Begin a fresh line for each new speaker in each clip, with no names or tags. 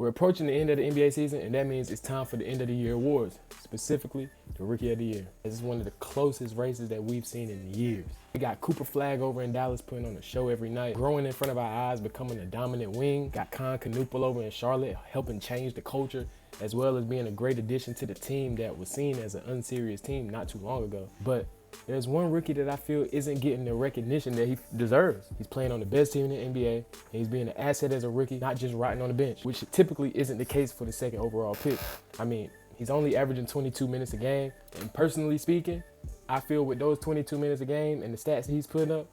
We're approaching the end of the NBA season, and that means it's time for the end of the year awards, specifically the Rookie of the Year. This is one of the closest races that we've seen in years. We got Flagg over in Dallas putting on a show every night, growing in front of our eyes, becoming a dominant wing. Got Knueppel over in Charlotte, helping change the culture, as well as being a great addition to the team that was seen as an unserious team not too long ago. But there's one rookie that I feel isn't getting the recognition that he deserves. He's playing on the best team in the NBA, and he's being an asset as a rookie, not just rotting on the bench, which typically isn't the case for the second overall pick. I mean, he's only averaging 22 minutes a game, and personally speaking, I feel with those 22 minutes a game and the stats he's putting up,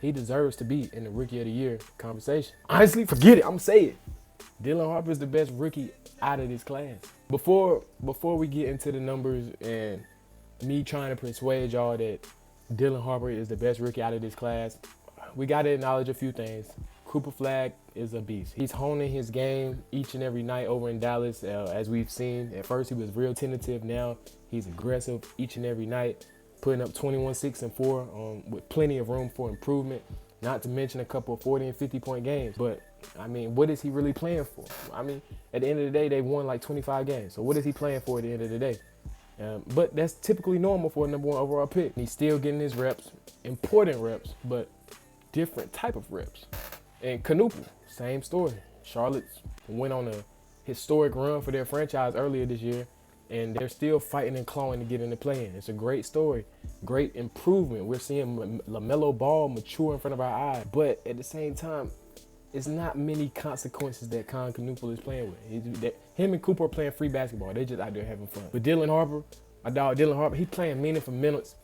he deserves to be in the Rookie of the Year conversation. Honestly, forget it, I'm gonna say it. Dylan Harper is the best rookie out of this class. Before we get into the numbers and me trying to persuade y'all that Dylan Harper is the best rookie out of this class, we got to acknowledge a few things. Flagg is a beast. He's honing his game each and every night over in Dallas, as we've seen. At first, he was real tentative. Now, he's aggressive each and every night, putting up 21, 6, and 4 with plenty of room for improvement, not to mention a couple of 40 and 50-point games. But, I mean, what is he really playing for? I mean, at the end of the day, they won like 25 games. So what is he playing for at the end of the day? But that's typically normal for a number 1 overall pick. He's still getting his reps, important reps, but different type of reps. And Knueppel, same story. Charlotte's went on a historic run for their franchise earlier this year, and they're still fighting and clawing to get in the play-in. It's a great story, great improvement. We're seeing LaMelo Ball mature in front of our eyes, but at the same time, it's not many consequences that Knueppel is playing with. Him and Cooper are playing free basketball. They're just out there having fun. But Dylan Harper, my dog Dylan Harper, he's playing meaningful minutes.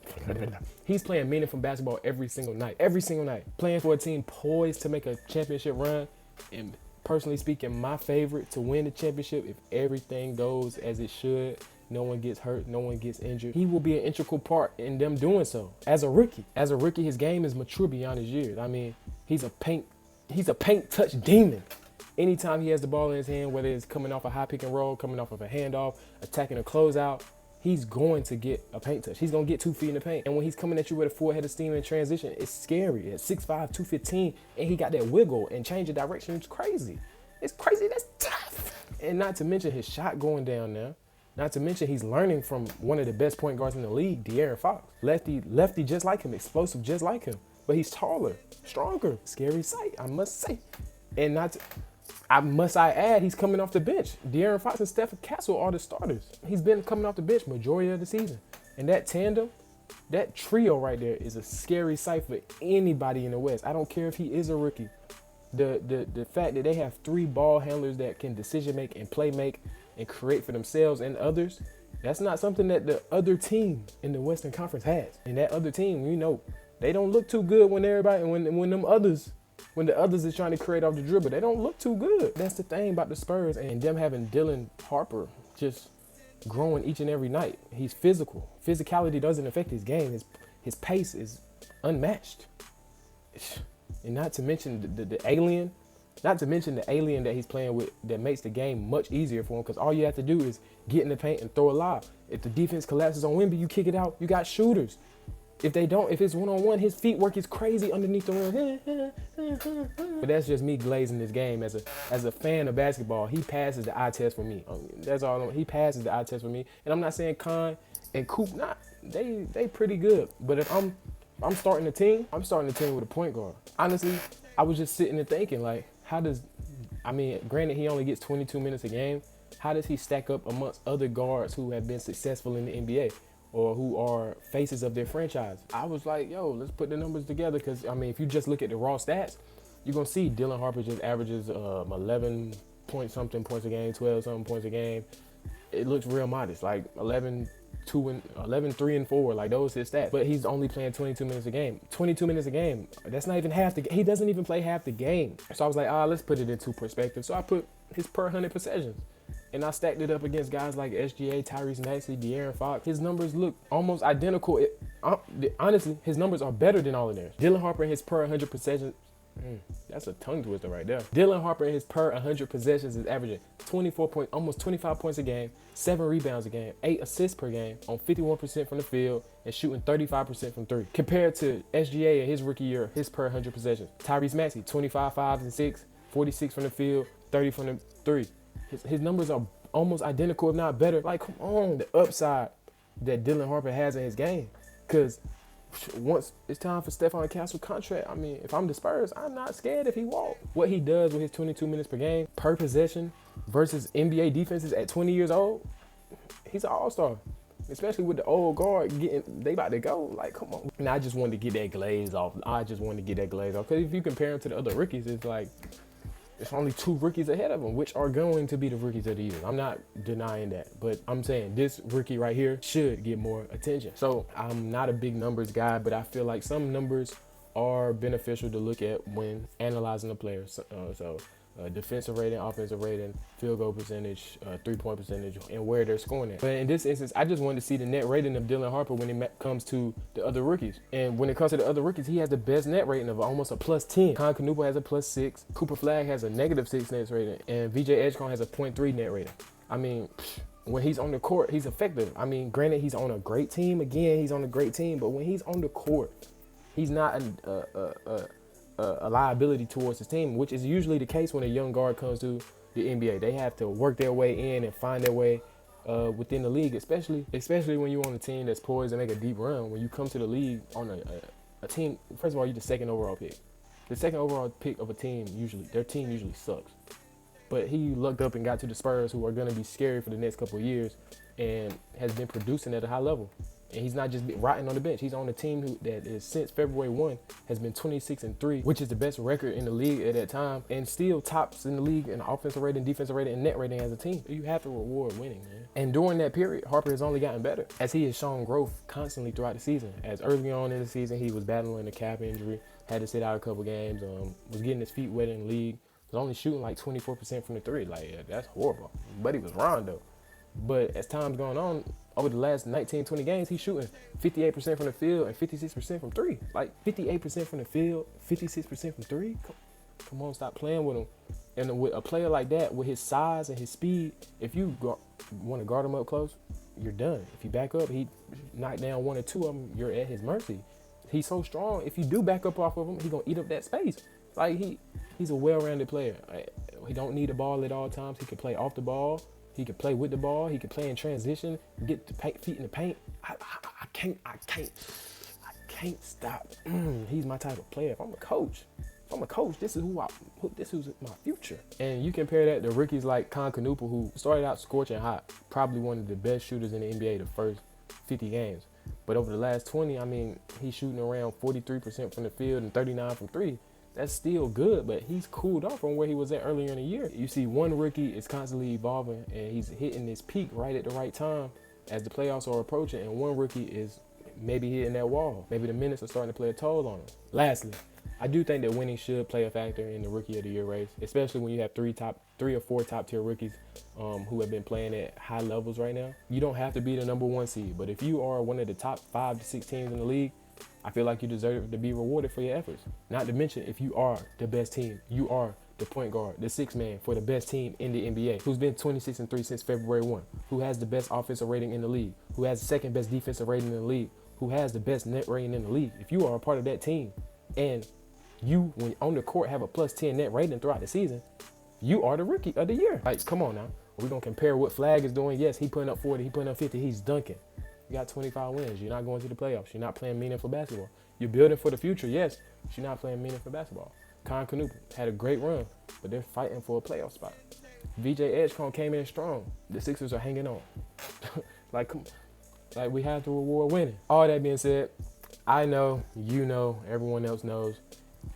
He's playing meaningful basketball every single night. Every single night. Playing for a team poised to make a championship run. And personally speaking, my favorite to win the championship, if everything goes as it should, no one gets hurt, no one gets injured, he will be an integral part in them doing so. As a rookie, his game is mature beyond his years. I mean, he's a paint touch demon. Anytime he has the ball in his hand, whether it's coming off a high pick and roll, coming off of a handoff, attacking a closeout, he's going to get a paint touch. He's going to get 2 feet in the paint. And when he's coming at you with a full head of steam in transition, it's scary. At 6'5", 215, and he got that wiggle and change of direction. It's crazy. It's crazy. That's tough. And not to mention his shot going down now. Not to mention he's learning from one of the best point guards in the league, De'Aaron Fox. Lefty just like him, explosive just like him. But he's taller, stronger. Scary sight, I must say. And I add, he's coming off the bench. De'Aaron Fox and Stephen Castle are the starters. He's been coming off the bench majority of the season. And that tandem, that trio right there is a scary sight for anybody in the West. I don't care if he is a rookie. The fact that they have 3 ball handlers that can decision make and play make and create for themselves and others, that's not something that the other team in the Western Conference has. And that other team, you know, they don't look too good when the others is trying to create off the dribble. They don't look too good. That's the thing about the Spurs and them having Dylan Harper just growing each and every night. He's physical. Physicality doesn't affect his game. His pace is unmatched. And not to mention the alien that he's playing with that makes the game much easier for him, because all you have to do is get in the paint and throw a lob. If the defense collapses on Wemby, you kick it out. You got shooters. If it's one-on-one, his feet work is crazy underneath the rim. But that's just me glazing this game. As a fan of basketball, he passes the eye test for me. That's all. He passes the eye test for me. And I'm not saying Con and Coop not. They pretty good. But if I'm starting a team, I'm starting a team with a point guard. Honestly, I was just sitting there thinking, like, granted he only gets 22 minutes a game. How does he stack up amongst other guards who have been successful in the NBA? Or who are faces of their franchise? I was like, yo, let's put the numbers together, because, I mean, if you just look at the raw stats, you're going to see Dylan Harper just averages 11-point-something points a game, 12-something points a game. It looks real modest, like 11, 3, and 4, like those his stats. But he's only playing 22 minutes a game. 22 minutes a game, that's not even half the game. He doesn't even play half the game. So I was like, let's put it into perspective. So I put his per 100 possessions. And I stacked it up against guys like SGA, Tyrese Maxey, De'Aaron Fox. His numbers look almost identical. Honestly, his numbers are better than all of theirs. Dylan Harper and his per 100 possessions, that's a tongue twister right there. Dylan Harper and his per 100 possessions is averaging 24 points, almost 25 points a game, 7 rebounds a game, 8 assists per game, on 51% from the field, and shooting 35% from 3. Compared to SGA in his rookie year, his per 100 possessions. Tyrese Maxey, 25, 5, and 6, 46 from the field, 30 from the 3. His numbers are almost identical, if not better. Like, come on, the upside that Dylan Harper has in his game. Because once it's time for Stephon Castle's contract, I mean, if I'm the Spurs, I'm not scared if he walks. What he does with his 22 minutes per game, per possession, versus NBA defenses at 20 years old, he's an all-star. Especially with the old guard they about to go. Like, come on. And I just wanted to get that glaze off. Because if you compare him to the other rookies, it's like, it's only 2 rookies ahead of him, which are going to be the rookies of the year. I'm not denying that, but I'm saying this rookie right here should get more attention. So I'm not a big numbers guy, but I feel like some numbers are beneficial to look at when analyzing a player. Defensive rating, offensive rating, field goal percentage, 3-point percentage, and where they're scoring at. But in this instance, I just wanted to see the net rating of Dylan Harper when it comes to the other rookies. And when it comes to the other rookies, he has the best net rating of almost a +10. Knueppel has a +6. Cooper Flagg has a -6 net rating. And VJ Edgecombe has a 0.3 net rating. I mean, when he's on the court, he's effective. I mean, granted, he's on a great team. Again, he's on a great team. But when he's on the court, he's not a liability towards his team, which is usually the case when a young guard comes to the NBA. They have to work their way in and find their way within the league, especially when you're on a team that's poised to make a deep run. When you come to the league on a team, first of all, you're the 2nd overall pick. The 2nd overall pick of a team, their team usually sucks. But he lucked up and got to the Spurs, who are going to be scary for the next couple of years, and has been producing at a high level. And he's not just rotting on the bench. He's on a team that is, since February 1, has been 26-3, which is the best record in the league at that time, and still tops in the league in offensive rating, defensive rating, and net rating as a team. You have to reward winning, man. And during that period, Harper has only gotten better, as he has shown growth constantly throughout the season. As early on in the season, he was battling a calf injury, had to sit out a couple games, was getting his feet wet in the league, was only shooting like 24% from the 3. Like, yeah, that's horrible. But he was Rondo. But as time's going on, over the last 19, 20 games, he's shooting 58% from the field and 56% from 3. Like, 58% from the field, 56% from 3? Come on, stop playing with him. And with a player like that, with his size and his speed, if you want to guard him up close, you're done. If you back up, he knock down 1 or 2 of them, you're at his mercy. He's so strong. If you do back up off of him, he's going to eat up that space. Like, he's a well-rounded player. He don't need the ball at all times. He can play off the ball. He can play with the ball. He can play in transition, get the feet in the paint. I can't stop. He's my type of player. If I'm a coach, this is who's my future. And you compare that to rookies like Knueppel, who started out scorching hot, probably one of the best shooters in the NBA the first 50 games. But over the last 20, I mean, he's shooting around 43% from the field and 39% from 3. That's still good, but he's cooled off from where he was at earlier in the year. You see, one rookie is constantly evolving, and he's hitting his peak right at the right time as the playoffs are approaching, and one rookie is maybe hitting that wall. Maybe the minutes are starting to play a toll on him. Lastly, I do think that winning should play a factor in the Rookie of the Year race, especially when you have 3 or 4 top-tier rookies who have been playing at high levels right now. You don't have to be the #1 seed, but if you are one of the top 5 to 6 teams in the league, I feel like you deserve to be rewarded for your efforts. Not to mention, if you are the best team, you are the point guard, the 6th man for the best team in the NBA, who's been 26-3 since February 1, who has the best offensive rating in the league, who has the 2nd best defensive rating in the league, who has the best net rating in the league. If you are a part of that team, and you, when on the court, have a +10 net rating throughout the season, you are the Rookie of the Year. Like, come on now. We're going to compare what Flagg is doing. Yes, he putting up 40, he putting up 50, he's dunking. You got 25 wins. You're not going to the playoffs. You're not playing meaningful basketball. You're building for the future, yes, but you're not playing meaningful basketball. Knueppel had a great run, but they're fighting for a playoff spot. VJ Edgecombe came in strong. The Sixers are hanging on. Like we have to reward winning. All that being said, I know, you know, everyone else knows,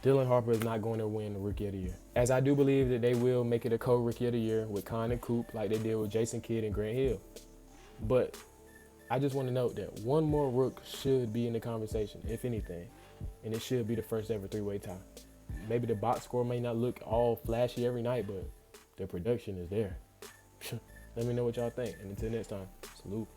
Dylan Harper is not going to win the Rookie of the Year. As I do believe that they will make it a co-Rookie of the Year with Con and Coop, like they did with Jason Kidd and Grant Hill. But I just want to note that one more Rook should be in the conversation, if anything, and it should be the first ever 3-way tie. Maybe the box score may not look all flashy every night, but the production is there. Let me know what y'all think, and until next time, salute.